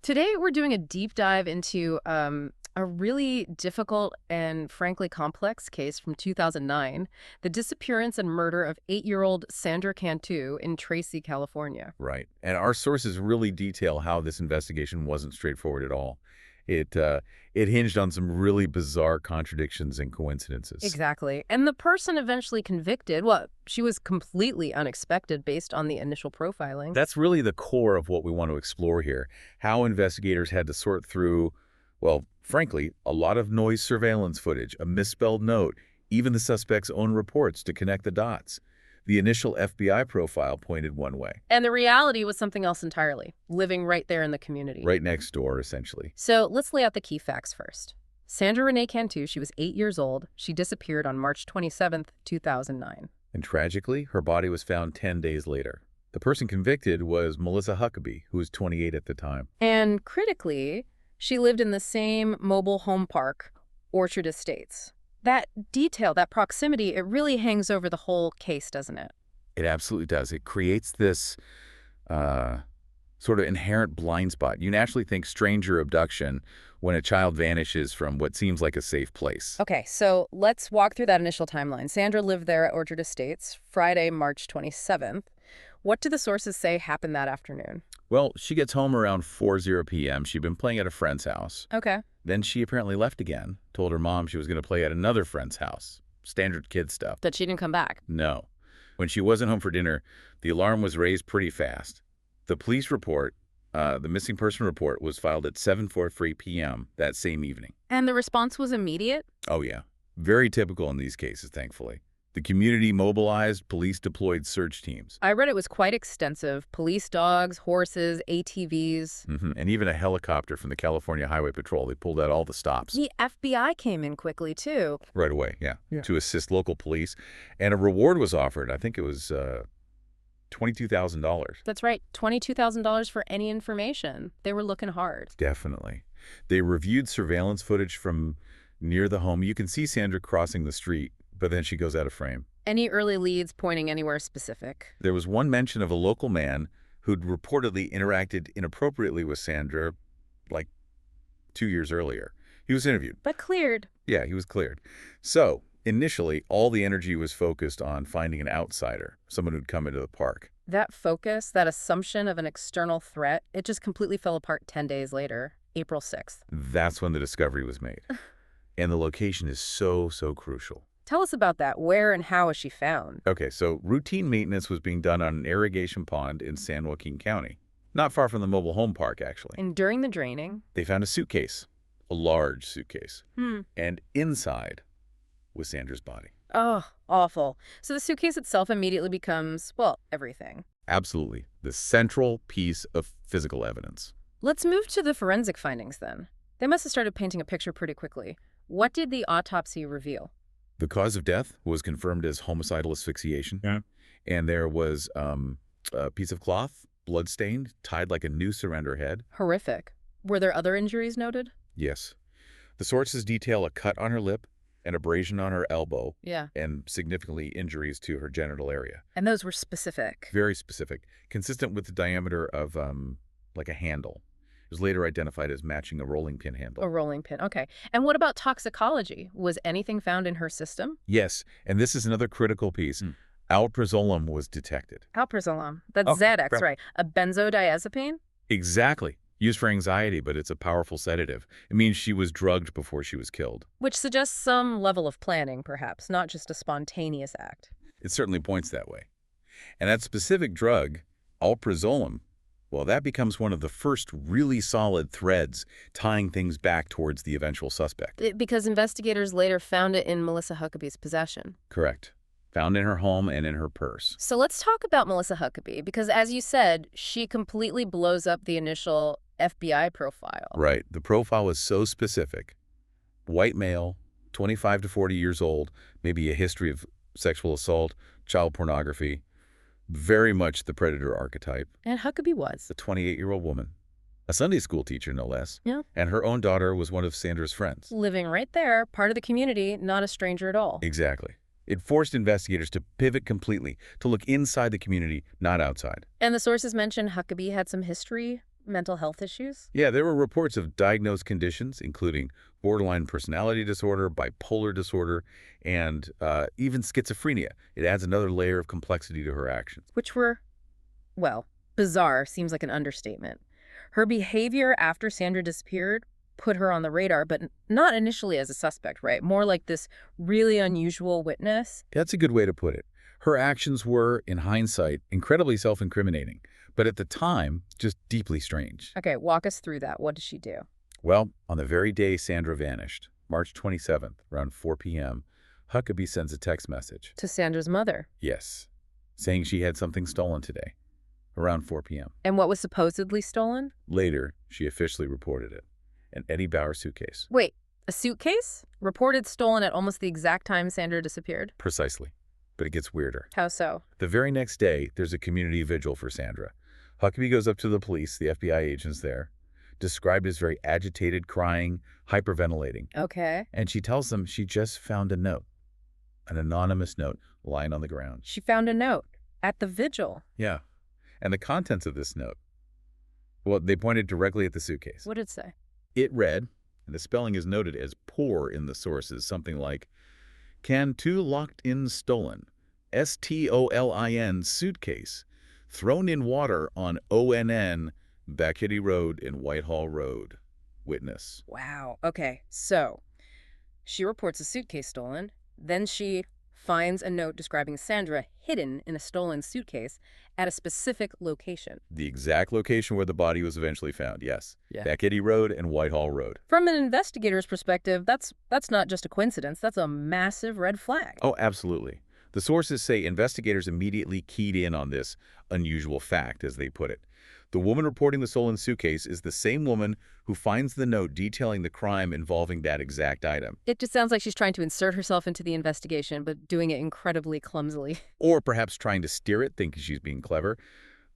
Today, we're doing a deep dive into a really difficult and frankly complex case from 2009, the disappearance and murder of 8-year-old Sandra Cantu in Tracy, California. Right. And our sources really detail how this investigation wasn't straightforward at all. It hinged on some really bizarre contradictions and coincidences. Exactly. And the person eventually convicted, well, she was completely unexpected based on the initial profiling. That's really the core of what we want to explore here, how investigators had to sort through, well, frankly, a lot of noise surveillance footage, a misspelled note, even the suspect's own reports to connect the dots. The initial FBI profile pointed one way. And the reality was something else entirely, living right there in the community. Right next door, essentially. So let's lay out the key facts first. Sandra Renee Cantu, she was 8 years old. She disappeared on March 27th, 2009. And tragically, her body was found 10 days later. The person convicted was Melissa Huckabee, who was 28 at the time. And critically, she lived in the same mobile home park, Orchard Estates. That detail, that proximity, it really hangs over the whole case, doesn't it? It absolutely does. It creates this sort of inherent blind spot. You naturally think stranger abduction when a child vanishes from what seems like a safe place. Okay, so let's walk through that initial timeline. Sandra lived there at Orchard Estates, Friday, March 27th. What do the sources say happened that afternoon? Well, she gets home around 4:00 p.m. She'd been playing at a friend's house. Okay. Then she apparently left again, told her mom she was going to play at another friend's house. Standard kid stuff. That she didn't come back. No. When she wasn't home for dinner, the alarm was raised pretty fast. The police report, the missing person report, was filed at 7:43 p.m. that same evening. And the response was immediate? Oh, yeah. Very typical in these cases, thankfully. The community mobilized, police deployed search teams. I read it was quite extensive. Police dogs, horses, ATVs. And even a helicopter from the California Highway Patrol. They pulled out all the stops. The FBI came in quickly, too. Right away, yeah, to assist local police. And a reward was offered. I think it was $22,000. That's right, $22,000 for any information. They were looking hard. Definitely. They reviewed surveillance footage from near the home. You can see Sandra crossing the street, but then she goes out of frame. Any early leads pointing anywhere specific? There was one mention of a local man who'd reportedly interacted inappropriately with Sandra like 2 years earlier. He was interviewed. But cleared. Yeah, he was cleared. So, initially, all the energy was focused on finding an outsider, someone who'd come into the park. That focus, that assumption of an external threat, it just completely fell apart 10 days later, April 6th. That's when the discovery was made. And the location is so crucial. Tell us about that. Where and how was she found? Okay, so routine maintenance was being done on an irrigation pond in San Joaquin County. Not far from the mobile home park, actually. And during the draining? They found a suitcase, a large suitcase. And inside was Sandra's body. Oh, awful. So the suitcase itself immediately becomes, well, everything. Absolutely. The central piece of physical evidence. Let's move to the forensic findings then. They must have started painting a picture pretty quickly. What did the autopsy reveal? The cause of death was confirmed as homicidal asphyxiation. Yeah. And there was a piece of cloth, bloodstained, tied like a noose around her head. Horrific. Were there other injuries noted? Yes. The sources detail a cut on her lip, an abrasion on her elbow, Yeah. and significantly injuries to her genital area. And those were specific. Very specific, consistent with the diameter of like a handle. It was later identified as matching a rolling pin handle. A rolling pin. Okay. And what about toxicology? Was anything found in her system? Yes, and this is another critical piece. Alprazolam was detected. Alprazolam. That's Oh, Xanax, crap. right? A benzodiazepine? Exactly. Used for anxiety, but it's a powerful sedative. It means she was drugged before she was killed. Which suggests some level of planning, perhaps, not just a spontaneous act. It certainly points that way. And that specific drug, alprazolam, well, that becomes one of the first really solid threads tying things back towards the eventual suspect. Because investigators later found it in Melissa Huckabee's possession. Correct. Found in her home and in her purse. So let's talk about Melissa Huckabee, because as you said, she completely blows up the initial FBI profile. Right. The profile was so specific. White male, 25 to 40 years old, maybe a history of sexual assault, child pornography. Very much the predator archetype. And Huckabee was. A 28-year-old woman. A Sunday school teacher, no less. Yeah. And her own daughter was one of Sandra's friends. Living right there, part of the community, not a stranger at all. Exactly. It forced investigators to pivot completely, to look inside the community, not outside. And the sources mentioned Huckabee had some history mental health issues? Yeah, there were reports of diagnosed conditions, including borderline personality disorder, bipolar disorder, and even schizophrenia. It adds another layer of complexity to her actions. Which were, well, bizarre seems like an understatement. Her behavior after Sandra disappeared put her on the radar, but not initially as a suspect, right? More like this really unusual witness. That's a good way to put it. Her actions were, in hindsight, incredibly self-incriminating, but at the time, just deeply strange. Okay, walk us through that. What did she do? Well, on the very day Sandra vanished, March 27th, around 4 p.m., Huckabee sends a text message. To Sandra's mother. Yes, saying she had something stolen today, around 4 p.m. And what was supposedly stolen? Later, she officially reported it. An Eddie Bauer suitcase. Wait, a suitcase? Reported stolen at almost the exact time Sandra disappeared? Precisely. But it gets weirder. How so? The very next day, there's a community vigil for Sandra. Huckabee goes up to the police, the FBI agents there, described as very agitated, crying, hyperventilating. Okay. And she tells them she just found a note, an anonymous note, lying on the ground. She found a note at the vigil. Yeah. And the contents of this note, well, they pointed directly at the suitcase. What did it say? It read, and the spelling is noted as poor in the sources, something like, Cantu locked in stolen, STOLIN suitcase, thrown in water on ONN, Backetty Road in Whitehall Road. Witness. Wow. Okay, so she reports a suitcase stolen. Then she finds a note describing Sandra hidden in a stolen suitcase at a specific location. The exact location where the body was eventually found, yes. Yeah. Backetty Road and Whitehall Road. From an investigator's perspective, that's not just a coincidence. That's a massive red flag. Oh, absolutely. The sources say investigators immediately keyed in on this unusual fact, as they put it. The woman reporting the stolen suitcase is the same woman who finds the note detailing the crime involving that exact item. It just sounds like she's trying to insert herself into the investigation, but doing it incredibly clumsily. Or perhaps trying to steer it, thinking she's being clever.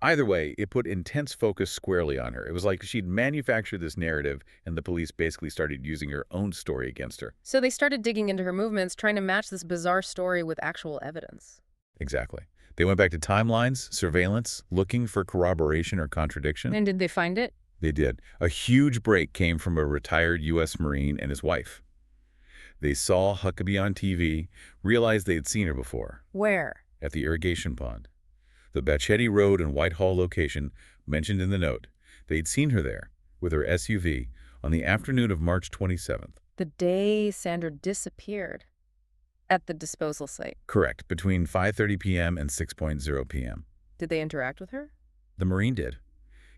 Either way, it put intense focus squarely on her. It was like she'd manufactured this narrative, and the police basically started using her own story against her. So they started digging into her movements, trying to match this bizarre story with actual evidence. Exactly. They went back to timelines, surveillance, looking for corroboration or contradiction. And did they find it? They did. A huge break came from a retired U.S. Marine and his wife. They saw Huckabee on TV, realized they had seen her before. Where? At the irrigation pond. The Bachetti Road and Whitehall location mentioned in the note. They'd seen her there, with her SUV, on the afternoon of March 27th. The day Sandra disappeared. At the disposal site. Correct, between 5:30 p.m. and 6:00 p.m. Did they interact with her? The Marine did.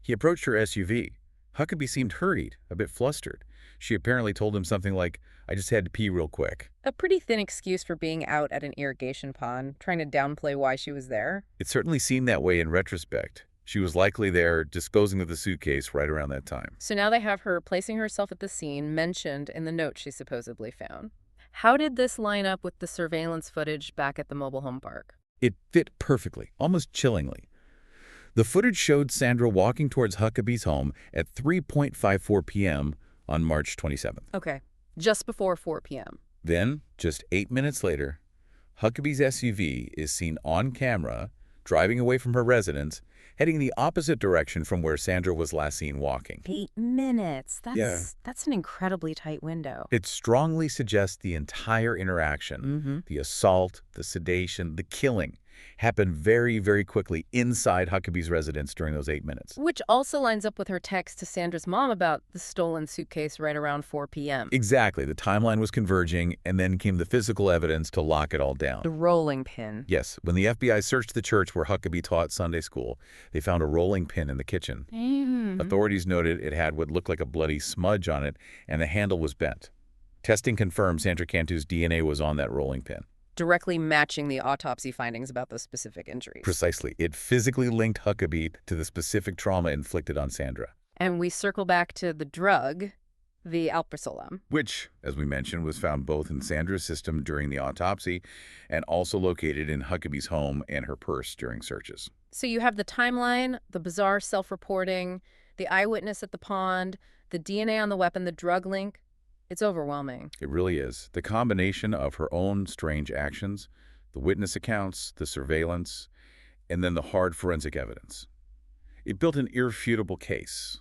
He approached her SUV. Huckabee seemed hurried, a bit flustered. She apparently told him something like, I just had to pee real quick. A pretty thin excuse for being out at an irrigation pond, trying to downplay why she was there. It certainly seemed that way in retrospect. She was likely there disposing of the suitcase right around that time. So now they have her placing herself at the scene mentioned in the note she supposedly found. How did this line up with the surveillance footage back at the mobile home park? It fit perfectly, almost chillingly. The footage showed Sandra walking towards Huckabee's home at 3:54 p.m. on March 27th. Okay, just before 4 p.m. Then, just 8 minutes later, Huckabee's SUV is seen on camera driving away from her residence, heading the opposite direction from where Sandra was last seen walking. 8 minutes. Yeah. That's an incredibly tight window. It strongly suggests the entire interaction, the assault, the sedation, the killing, happened very, very quickly inside Huckabee's residence during those 8 minutes. Which also lines up with her text to Sandra's mom about the stolen suitcase right around 4 p.m. Exactly. The timeline was converging, and then came the physical evidence to lock it all down. The rolling pin. Yes, when the FBI searched the church where Huckabee taught Sunday school, they found a rolling pin in the kitchen. Authorities noted it had what looked like a bloody smudge on it, and the handle was bent. Testing confirmed Sandra Cantu's DNA was on that rolling pin. Directly matching the autopsy findings about those specific injuries. Precisely. It physically linked Huckabee to the specific trauma inflicted on Sandra. And we circle back to the drug, the alprazolam. Which, as we mentioned, was found both in Sandra's system during the autopsy and also located in Huckabee's home and her purse during searches. So you have the timeline, the bizarre self-reporting, the eyewitness at the pond, the DNA on the weapon, the drug link. It's overwhelming. It really is. The combination of her own strange actions, the witness accounts, the surveillance, and then the hard forensic evidence. It built an irrefutable case.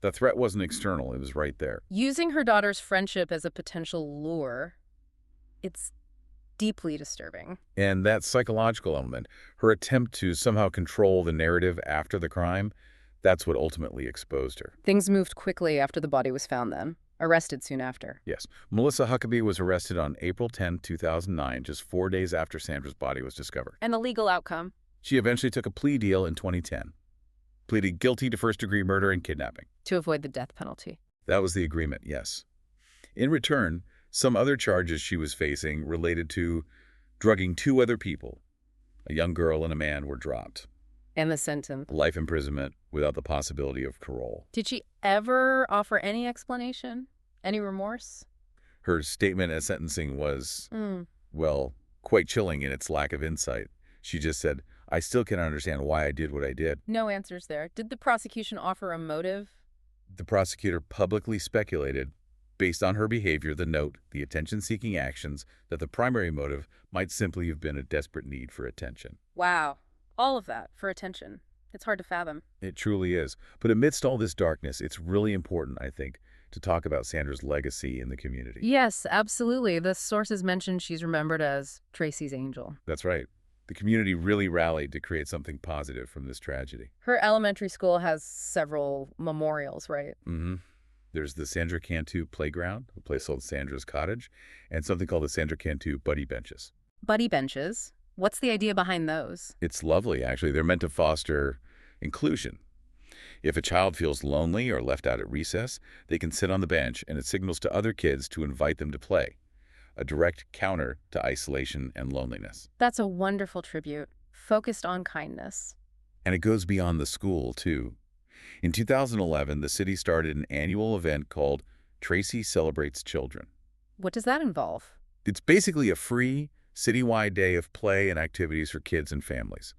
The threat wasn't external, it was right there. Using her daughter's friendship as a potential lure, it's deeply disturbing. And that psychological element, her attempt to somehow control the narrative after the crime, that's what ultimately exposed her. Things moved quickly after the body was found then, arrested soon after. Yes, Melissa Huckabee was arrested on April 10, 2009, just 4 days after Sandra's body was discovered. And the legal outcome? She eventually took a plea deal in 2010, pleaded guilty to first-degree murder and kidnapping. To avoid the death penalty. That was the agreement, yes. In return, some other charges she was facing related to drugging 2 other people. A young girl and a man were dropped. And the sentence? Life imprisonment without the possibility of parole. Did she ever offer any explanation? Any remorse? Her statement at sentencing was, well, quite chilling in its lack of insight. She just said, "I still can't understand why I did what I did." No answers there. Did the prosecution offer a motive? The prosecutor publicly speculated, based on her behavior, the note, the attention-seeking actions, that the primary motive might simply have been a desperate need for attention. Wow. All of that for attention. It's hard to fathom. It truly is. But amidst all this darkness, it's really important, I think, to talk about Sandra's legacy in the community. Yes, absolutely. The sources mentioned she's remembered as Tracy's angel. That's right. The community really rallied to create something positive from this tragedy. Her elementary school has several memorials, right? There's the Sandra Cantu playground, a place called Sandra's Cottage, and something called the Sandra Cantu Buddy Benches. Buddy benches. What's the idea behind those? It's lovely, actually. They're meant to foster inclusion. If a child feels lonely or left out at recess, they can sit on the bench, and it signals to other kids to invite them to play. A direct counter to isolation and loneliness. That's a wonderful tribute, focused on kindness. And it goes beyond the school, too. In 2011, the city started an annual event called Tracy Celebrates Children. What does that involve? It's basically a free, citywide day of play and activities for kids and families.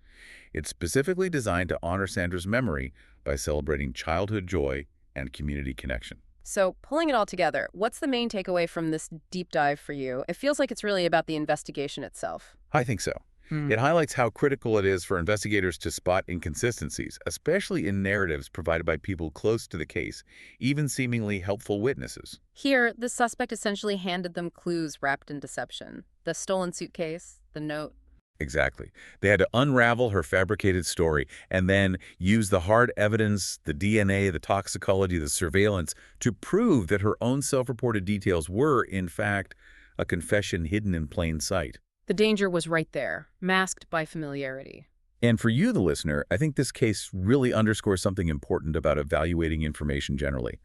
It's specifically designed to honor Sandra's memory by celebrating childhood joy and community connection. So, pulling it all together, what's the main takeaway from this deep dive for you? It feels like it's really about the investigation itself. I think so. It highlights how critical it is for investigators to spot inconsistencies, especially in narratives provided by people close to the case, even seemingly helpful witnesses. Here, the suspect essentially handed them clues wrapped in deception. The stolen suitcase, the note. Exactly. They had to unravel her fabricated story and then use the hard evidence, the DNA, the toxicology, the surveillance, to prove that her own self-reported details were, in fact, a confession hidden in plain sight. The danger was right there, masked by familiarity. And for you, the listener, I think this case really underscores something important about evaluating information generally.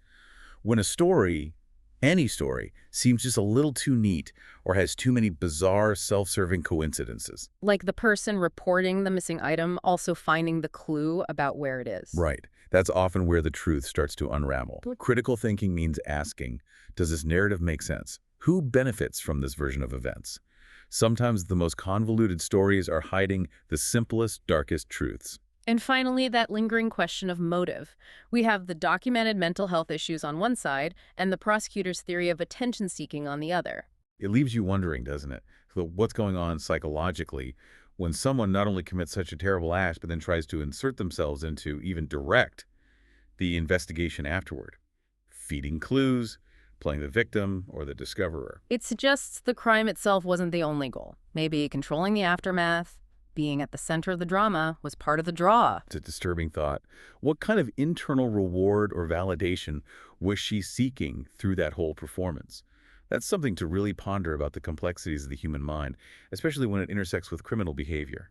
When a story, any story, seems just a little too neat or has too many bizarre, self-serving coincidences. Like the person reporting the missing item also finding the clue about where it is. Right. That's often where the truth starts to unravel. Critical thinking means asking, does this narrative make sense? Who benefits from this version of events? Sometimes the most convoluted stories are hiding the simplest, darkest truths. And finally, that lingering question of motive. We have the documented mental health issues on one side and the prosecutor's theory of attention-seeking on the other. It leaves you wondering, doesn't it? So what's going on psychologically when someone not only commits such a terrible act, but then tries to insert themselves into, even direct, the investigation afterward? Feeding clues, playing the victim or the discoverer. It suggests the crime itself wasn't the only goal. Maybe controlling the aftermath, being at the center of the drama, was part of the draw. It's a disturbing thought. What kind of internal reward or validation was she seeking through that whole performance? That's something to really ponder about the complexities of the human mind, especially when it intersects with criminal behavior.